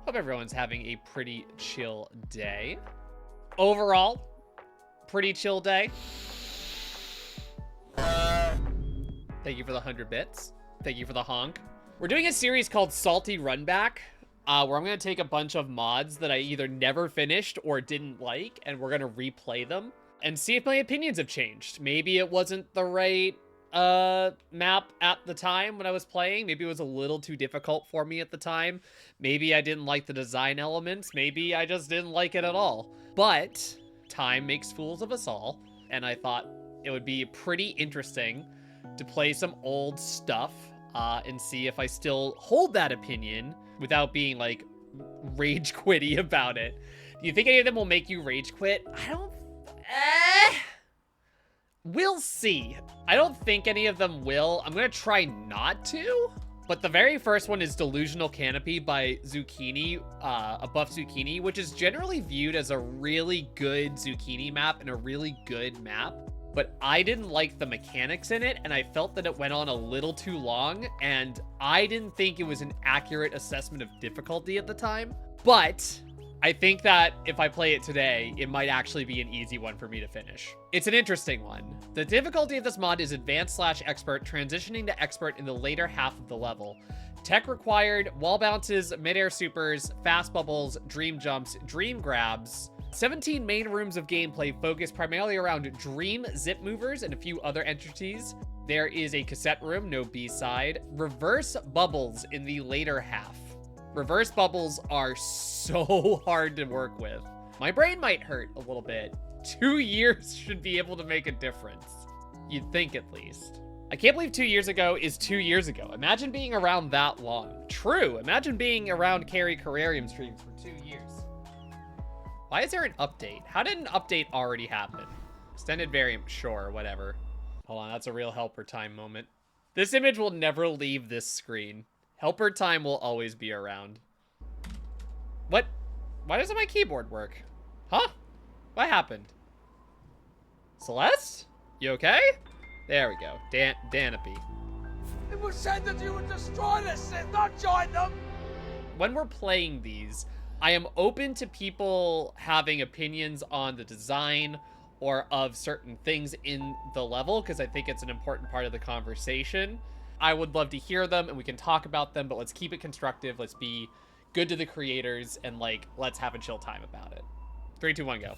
Hope everyone's having a pretty chill day. Overall, pretty chill day. Thank you for the 100 bits. Thank you for the honk. We're doing a series called Salty Runback, where I'm going to take a bunch of mods that I either never finished or didn't like, and we're going to replay them and see if my opinions have changed. Maybe it wasn't the right map at the time when I was playing. Maybe it was a little too difficult for me at the time. Maybe I didn't like the design elements. Maybe I just didn't like it at all. But time makes fools of us all, and I thought it would be pretty interesting to play some old stuff and see if I still hold that opinion without being like rage quitty about it. Do you think any of them will make you rage quit? I don't. We'll see. I don't think any of them will. I'm gonna try not to. But the very first one is Delusional Canopy by Zucchini, a buff Zucchini, which is generally viewed as a really good Zucchini map and a really good map. But I didn't like the mechanics in it, and I felt that it went on a little too long, and I didn't think it was an accurate assessment of difficulty at the time. But I think that if I play it today, it might actually be an easy one for me to finish. It's an interesting one. The difficulty of this mod is advanced/expert, transitioning to expert in the later half of the level. Tech required, wall bounces, midair supers, fast bubbles, dream jumps, dream grabs. 17 main rooms of gameplay focused primarily around dream zip movers and a few other entities. There is a cassette room, no B-side. Reverse bubbles in the later half. Reverse bubbles are so hard to work with. My brain might hurt a little bit. 2 years should be able to make a difference. You'd think, at least. I can't believe 2 years ago is 2 years ago. Imagine being around that long. True, imagine being around Carrie Carrarium streams for 2 years. Why is there an update? How did an update already happen? Extended variant, sure, whatever. Hold on, that's a real helper time moment. This image will never leave this screen. Helper time will always be around. What? Why doesn't my keyboard work? Huh? What happened? Celeste? You okay? There we go. Canopy. It was said that you would destroy this, not join them! When we're playing these, I am open to people having opinions on the design or of certain things in the level, because I think it's an important part of the conversation. I would love to hear them and we can talk about them, but let's keep it constructive. Let's be good to the creators and like, let's have a chill time about it. 3, 2, 1, go.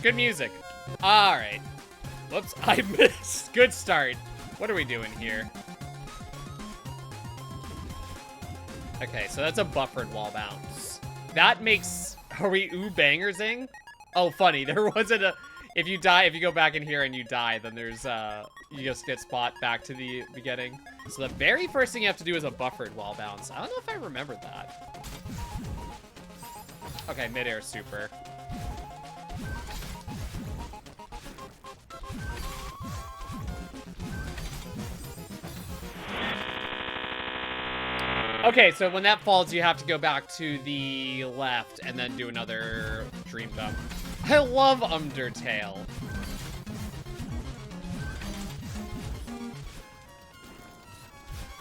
Good music. All right. Whoops, I missed. Good start. What are we doing here? Okay, so that's a buffered wall bounce. That makes... Are we bangers-ing? Oh, funny. There wasn't a... If you die, if you go back in here and you die, then there's, you just get spot back to the beginning. So the very first thing you have to do is a buffered wall bounce. I don't know if I remember that. Okay, midair super. Okay, so when that falls, you have to go back to the left and then do another dream jump. I love Undertale.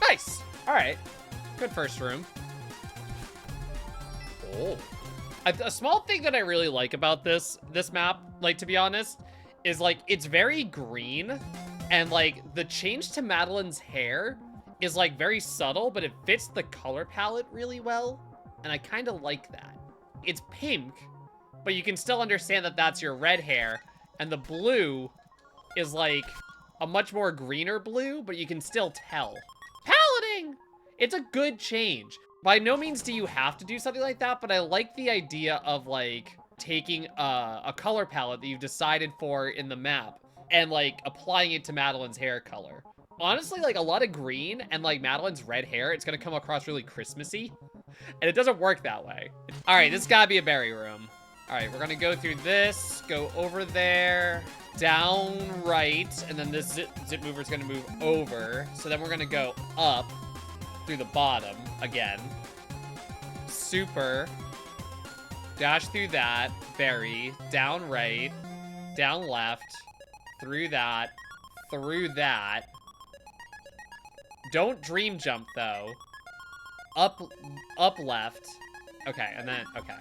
Nice. All right. Good first room. Oh. A small thing that I really like about this map, like, to be honest, is, like, it's very green. And, like, the change to Madeline's hair is like very subtle, but it fits the color palette really well, and I kind of like that. It's pink, but you can still understand that that's your red hair, and the blue is like a much more greener blue, but you can still tell. Paletting! It's a good change. By no means do you have to do something like that, but I like the idea of like taking a color palette that you've decided for in the map and like applying it to Madeline's hair color. Honestly, like, a lot of green and, like, Madeline's red hair, it's gonna come across really Christmassy. And it doesn't work that way. Alright, this has gotta be a berry room. Alright, we're gonna go through this, go over there, down right, and then this zip mover's gonna move over. So then we're gonna go up through the bottom again. Super. Dash through that. Berry. Down right. Down left. through that, through that. Don't dream jump, though. Up left. Okay, and then, okay.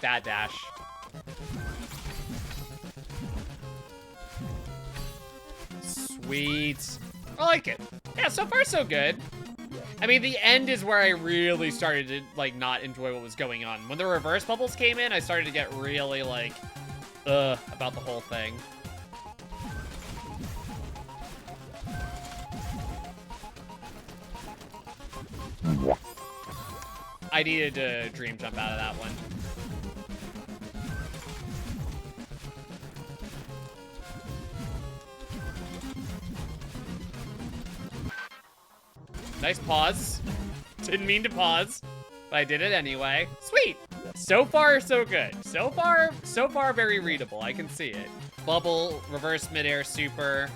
Bad dash. Sweet. I like it. Yeah, so far so good. I mean, the end is where I really started to, like, not enjoy what was going on. When the reverse bubbles came in, I started to get really, like, about the whole thing. I needed to dream jump out of that one. Nice pause. Didn't mean to pause, but I did it anyway. Sweet. So far, so good. So far, very readable. I can see it. Bubble, reverse midair super.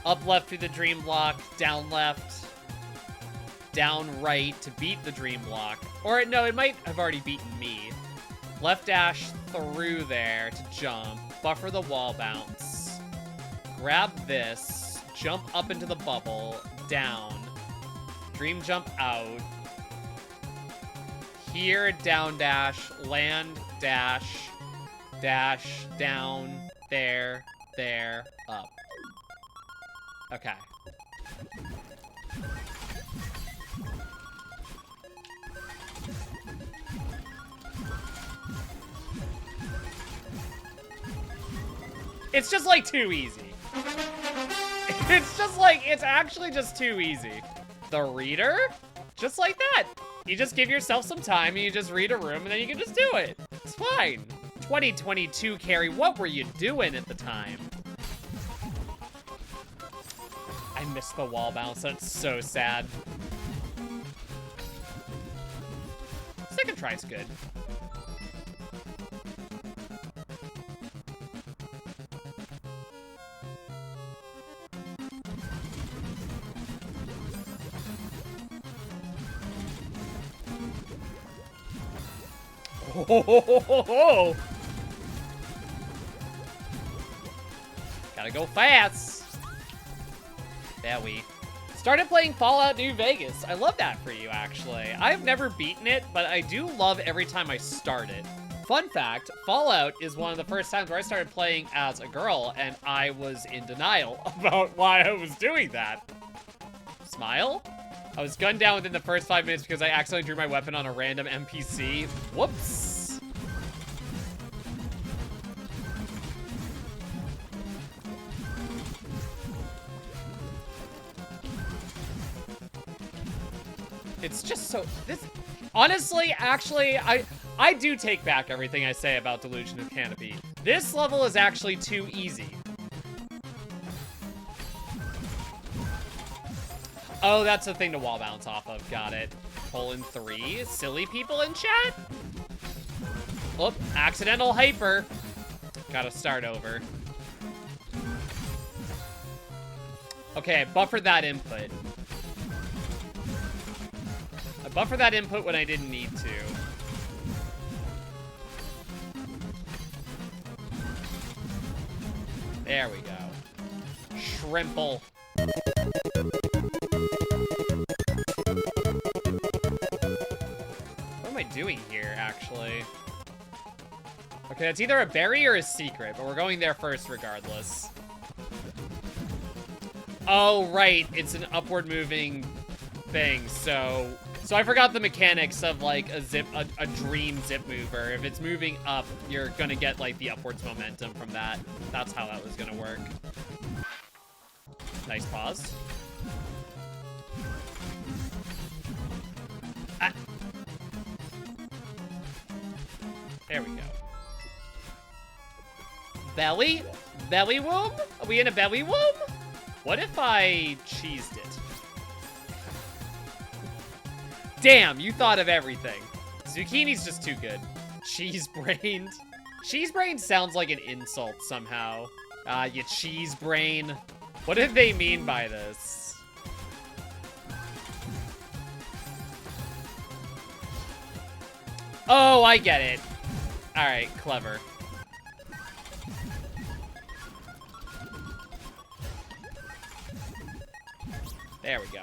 Up left through the dream block, down left, down right to beat the dream block. Or no, it might have already beaten me. Left dash through there to jump. Buffer the wall bounce. Grab this. Jump up into the bubble. Down. Dream jump out. Here, down dash, land dash, dash, down, there, up. Okay. It's just like too easy. It's just like, it's actually just too easy. The reader? Just like that. You just give yourself some time and you just read a room and then you can just do it. It's fine. 2022, Carrie, what were you doing at the time? I missed the wall bounce. That's so sad. Second try's good. Oh, gotta go fast. There we started playing Fallout New Vegas. I love that for you, actually. I've never beaten it, but I do love every time I start it. Fun fact, Fallout is one of the first times where I started playing as a girl, and I was in denial about why I was doing that. Smile? I was gunned down within the first 5 minutes because I accidentally drew my weapon on a random NPC. Whoops. It's just so, honestly, actually, I do take back everything I say about Delusional Canopy. This level is actually too easy. Oh, that's the thing to wall bounce off of. Got it. 3. Silly people in chat? Oh, accidental hyper. Gotta start over. Okay, I buffered that input. I buffered that input when I didn't need to. There we go. Shrimple. What am I doing here, actually? Okay, it's either a berry or a secret, but we're going there first regardless. Oh, right. It's an upward moving thing, so I forgot the mechanics of, like, a dream zip mover. If it's moving up, you're gonna get, like, the upwards momentum from that. That's how that was gonna work. Nice pause. Ah. There we go. Belly? Belly womb? Are we in a belly womb? What if I cheesed it? Damn, you thought of everything. Zucchini's just too good. Cheese-brained. Cheese-brained sounds like an insult somehow. You cheese brain. What did they mean by this? Oh, I get it. All right, clever. There we go.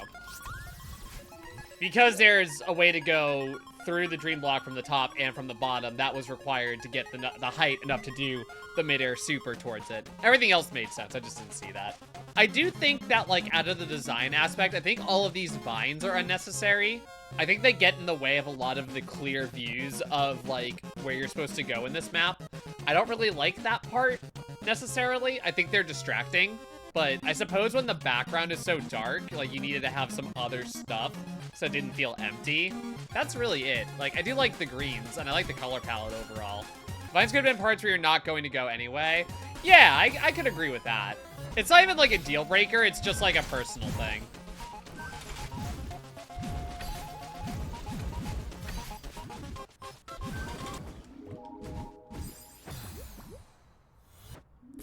Because there's a way to go through the dream block from the top and from the bottom, that was required to get the height enough to do the midair super towards it. Everything else made sense. I just didn't see that. I do think that, like, out of the design aspect, I think all of these vines are unnecessary. I think they get in the way of a lot of the clear views of, like, where you're supposed to go in this map. I don't really like that part, necessarily. I think they're distracting. But I suppose when the background is so dark, like, you needed to have some other stuff so it didn't feel empty. That's really it. Like, I do like the greens, and I like the color palette overall. Vines could have been parts where you're not going to go anyway. Yeah, I could agree with that. It's not even like a deal breaker, it's just like a personal thing.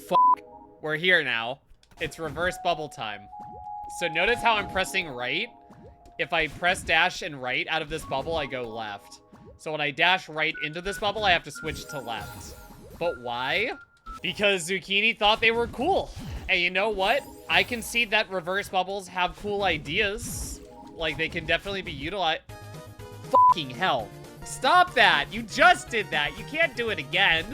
Fuck. We're here now. It's reverse bubble time. So notice how I'm pressing right. If I press dash and right out of this bubble, I go left. So when I dash right into this bubble, I have to switch to left. But why? Because Zucchini thought they were cool. And you know what? I can see that reverse bubbles have cool ideas. Like, they can definitely be utilized. Fucking hell. Stop that. You just did that. You can't do it again.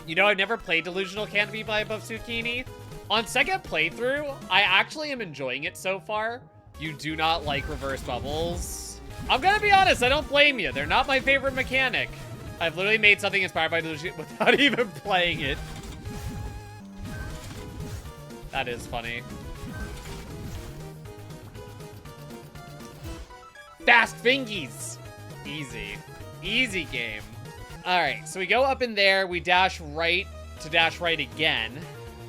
You know, I've never played Delusional Canopy by Above Zucchini. On second playthrough, I actually am enjoying it so far. You do not like reverse bubbles. I'm gonna be honest, I don't blame you. They're not my favorite mechanic. I've literally made something inspired by Delusion without even playing it. That is funny. Fast fingies. Easy. Easy game. All right, so we go up in there. We dash right to dash right again.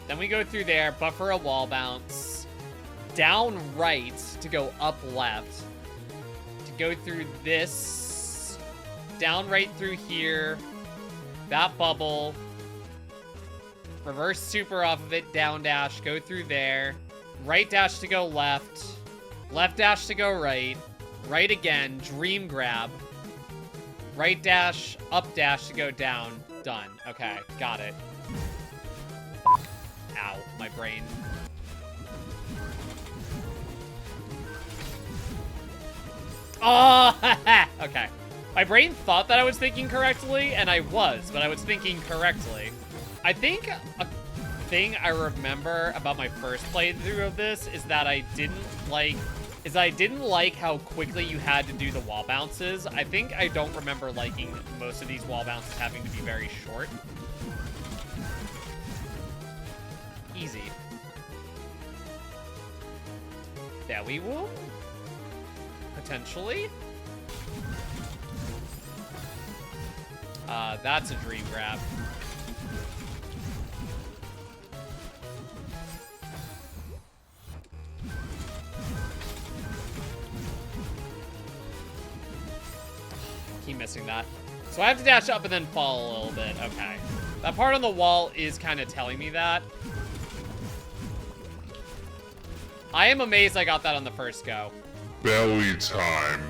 Then we go through there, buffer a wall bounce, down right to go up left, to go through this, down right through here, that bubble, reverse super off of it, down dash, go through there, right dash to go left, left dash to go right, right again, dream grab, right dash, up dash to go down, done. Okay, got it. Ow, my brain. Oh, okay. My brain thought that I was thinking correctly, and I was, but I was thinking correctly. I think a thing I remember about my first playthrough of this is that I didn't like how quickly you had to do the wall bounces. I think I don't remember liking most of these wall bounces having to be very short. Easy. There we will. Potentially. That's a dream grab. Keep missing that. So I have to dash up and then fall a little bit. Okay. That part on the wall is kind of telling me that. I am amazed I got that on the first go. Belly time.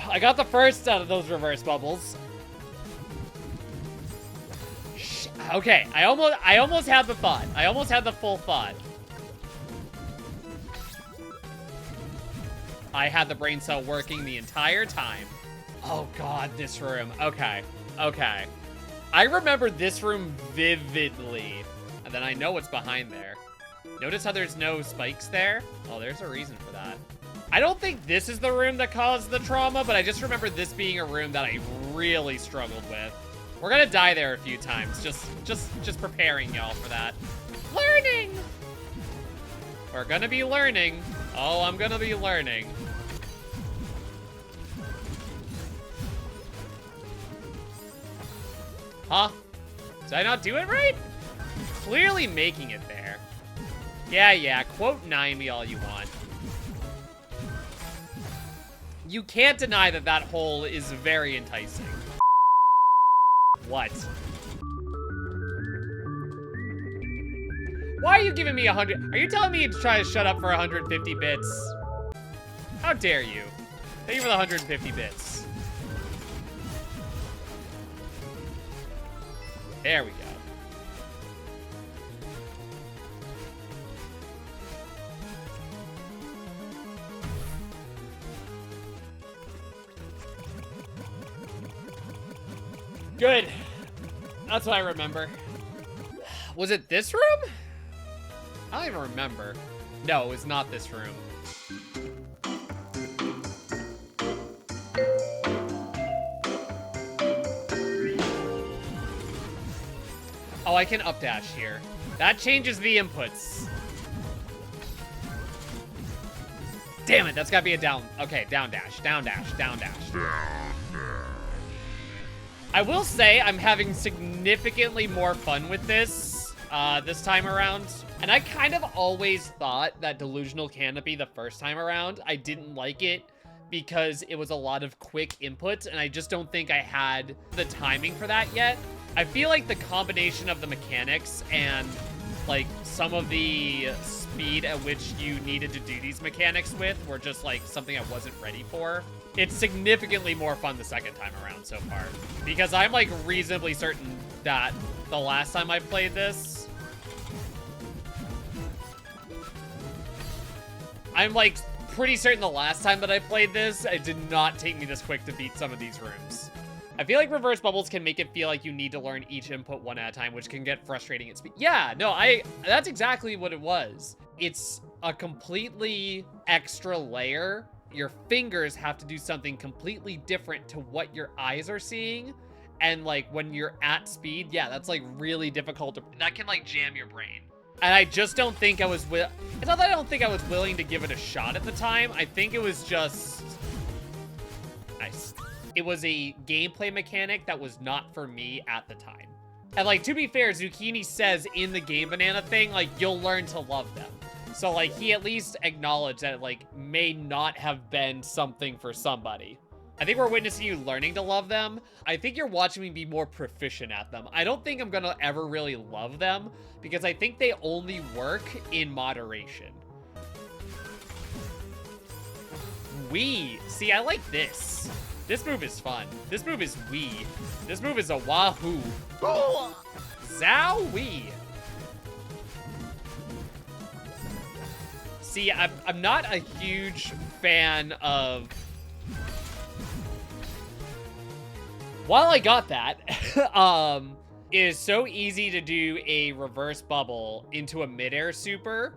I got the first out of those reverse bubbles. Okay, I almost had the thought. I almost had the full thought. I had the brain cell working the entire time. Oh god, this room. Okay. Okay. I remember this room vividly. And then I know what's behind there. Notice how there's no spikes there? Oh, there's a reason for that. I don't think this is the room that caused the trauma, but I just remember this being a room that I really struggled with. We're gonna die there a few times. Just preparing y'all for that. Learning! We're gonna be learning. Oh, I'm gonna be learning. Huh? Did I not do it right? Clearly making it there. Yeah, quote 9 me all you want. You can't deny that that hole is very enticing. What? Why are you giving me 100? Are you telling me to try to shut up for 150 bits? How dare you? Thank you for the 150 bits. There we go. Good. That's what I remember. Was it this room? I don't even remember. No, it was not this room. Oh, I can updash here. That changes the inputs. Damn it, that's gotta be a down. Okay, down dash, down dash, down dash. I will say I'm having significantly more fun with this this time around. And I kind of always thought that Delusional Canopy the first time around, I didn't like it because it was a lot of quick inputs, and I just don't think I had the timing for that yet. I feel like the combination of the mechanics and like some of the speed at which you needed to do these mechanics with were just like something I wasn't ready for. It's significantly more fun the second time around so far, because I'm like reasonably certain that the last time I played this, I'm like pretty certain the last time that I played this, it did not take me this quick to beat some of these rooms. I feel like reverse bubbles can make it feel like you need to learn each input one at a time, which can get frustrating at speed. Yeah, no, that's exactly what it was. It's a completely extra layer. Your fingers have to do something completely different to what your eyes are seeing. And like when you're at speed, yeah, that's like really difficult to, that can like jam your brain. And I just don't think I was it's not that I don't think I was willing to give it a shot at the time. I think it was just nice. It was a gameplay mechanic that was not for me at the time. And like, to be fair, Zucchini says in the Game Banana thing, like, you'll learn to love them. So like, he at least acknowledged that it like may not have been something for somebody. I think we're witnessing you learning to love them. I think you're watching me be more proficient at them. I don't think I'm gonna ever really love them because I think they only work in moderation. See, I like this. This move is fun. This move is wee. This move is a wahoo. Zowie. See, I'm not a huge fan of... While I got that, it is so easy to do a reverse bubble into a midair super,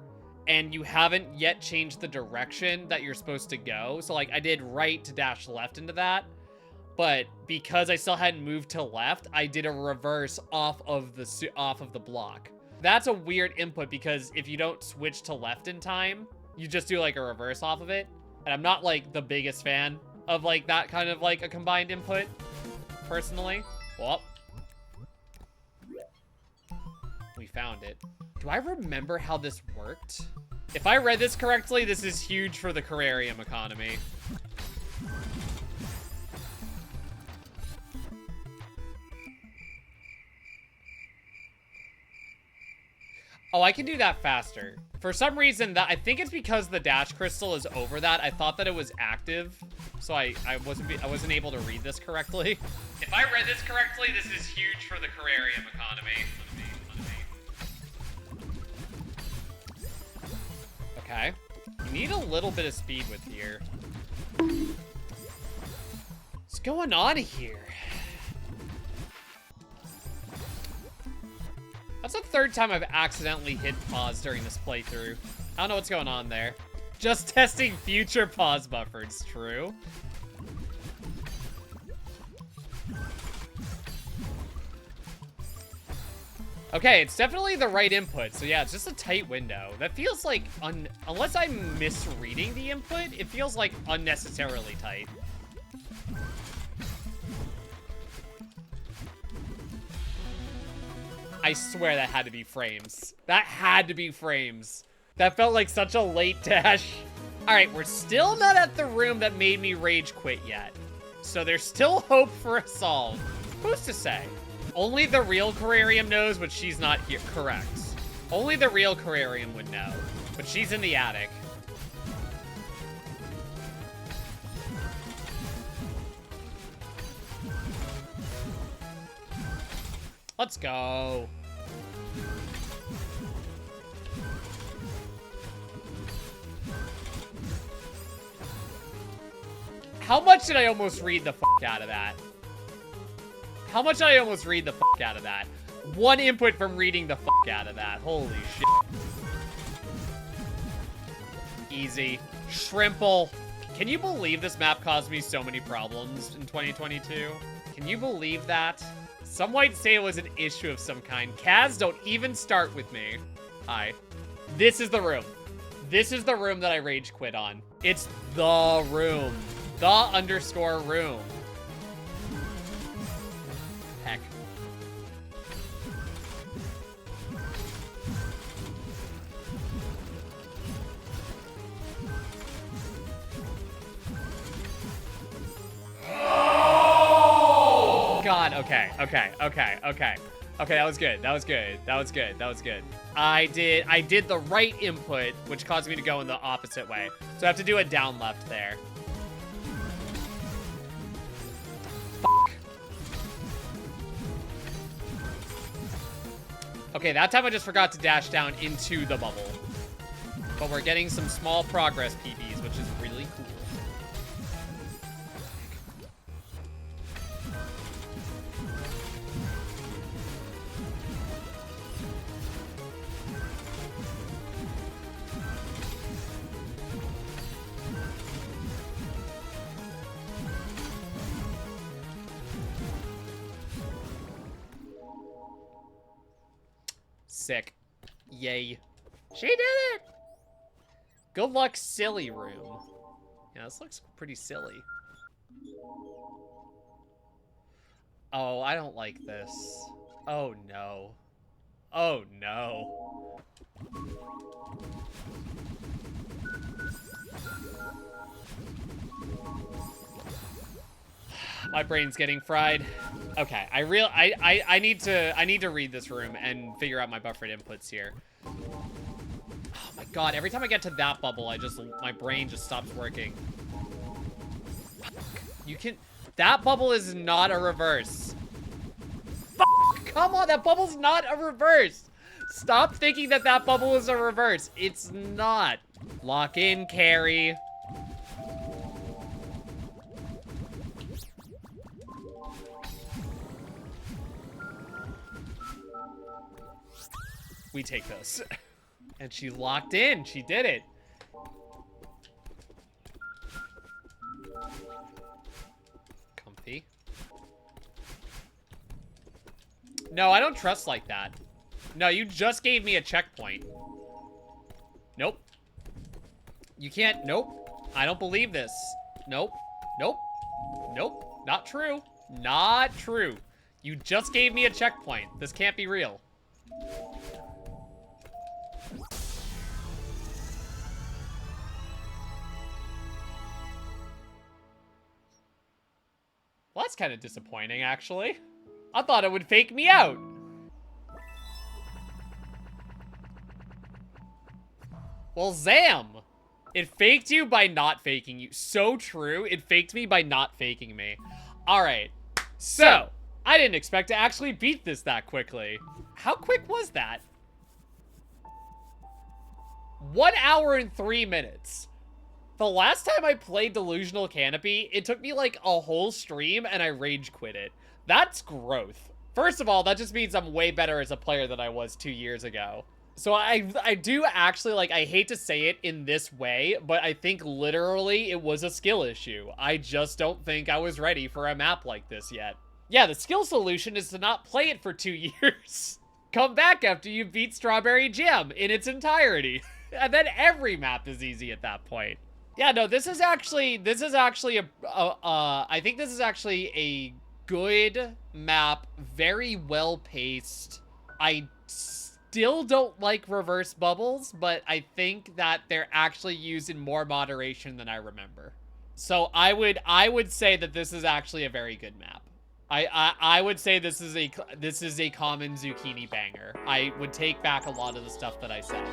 and you haven't yet changed the direction that you're supposed to go. So like I did right to dash left into that, but because I still hadn't moved to left, I did a reverse off of the block. That's a weird input because if you don't switch to left in time, you just do like a reverse off of it. And I'm not like the biggest fan of like that kind of like a combined input, personally. Well, we found it. Do I remember how this worked? If I read this correctly, this is huge for the Carrarium economy. Oh, I can do that faster. For some reason, I think it's because the dash crystal is over that. I thought that it was active, so I wasn't able to read this correctly. If I read this correctly, this is huge for the Carrarium economy. Okay. You need a little bit of speed with here. What's going on here? That's the third time I've accidentally hit pause during this playthrough. I don't know what's going on there. Just testing future pause buffers, true. Okay, it's definitely the right input. So yeah, it's just a tight window. That feels like, unless I'm misreading the input, it feels like unnecessarily tight. I swear that had to be frames. That had to be frames. That felt like such a late dash. All right, we're still not at the room that made me rage quit yet. So there's still hope for a solve. Who's to say? Only the real Carrarium knows, but she's not here. Correct. Only the real Carrarium would know. But she's in the attic. Let's go. How much did I almost read the fuck out of that? How much did I almost read the fuck out of that? One input from reading the fuck out of that. Holy shit. Easy. Shrimple. Can you believe this map caused me so many problems in 2022? Can you believe that? Some might say it was an issue of some kind. Kaz, don't even start with me. Hi. This is the room. This is the room that I rage quit on. It's the room. The underscore room. Heck. God, okay. Okay, that was good. That was good. I did the right input, which caused me to go in the opposite way. So I have to do a down left there. Fuck. Okay, that time I just forgot to dash down into the bubble. But we're getting some small progress PBs, which is really cool. Sick. Yay. She did it! Good luck, silly room. Yeah, this looks pretty silly. Oh, I don't like this. Oh, no. Oh, no. My brain's getting fried. Okay, I need to read this room and figure out my buffered inputs here. Oh my god, every time I get to that bubble, my brain just stops working. You can, that bubble is not a reverse. Fuck, come on, that bubble's not a reverse. Stop thinking that that bubble is a reverse. It's not. Lock in, carry. We take this. And she locked in. She did it. Comfy. No, I don't trust like that. No, you just gave me a checkpoint. Nope. You can't. Nope. I don't believe this. Nope. Nope. Nope. Not true. Not true. You just gave me a checkpoint. This can't be real. Well, that's kind of disappointing, actually. I thought it would fake me out. Well, Zam! It faked you by not faking you. So true. It faked me by not faking me. Alright. So, I didn't expect to actually beat this that quickly. How quick was that? 1 hour and 3 minutes. The last time I played Delusional Canopy, it took me like a whole stream and I rage quit it. That's growth. First of all, that just means I'm way better as a player than I was 2 years ago. So I do actually, like, I hate to say it in this way, but I think literally it was a skill issue. I just don't think I was ready for a map like this yet. Yeah, the skill solution is to not play it for 2 years. Come back after you beat Strawberry Jam in its entirety. And then every map is easy at that point. Yeah, no, this is actually I think this is actually a good map, very well paced. I still don't like reverse bubbles, but I think that they're actually used in more moderation than I remember. So I would say that this is actually a very good map. I would say this is a common zucchini banger. I would take back a lot of the stuff that I said.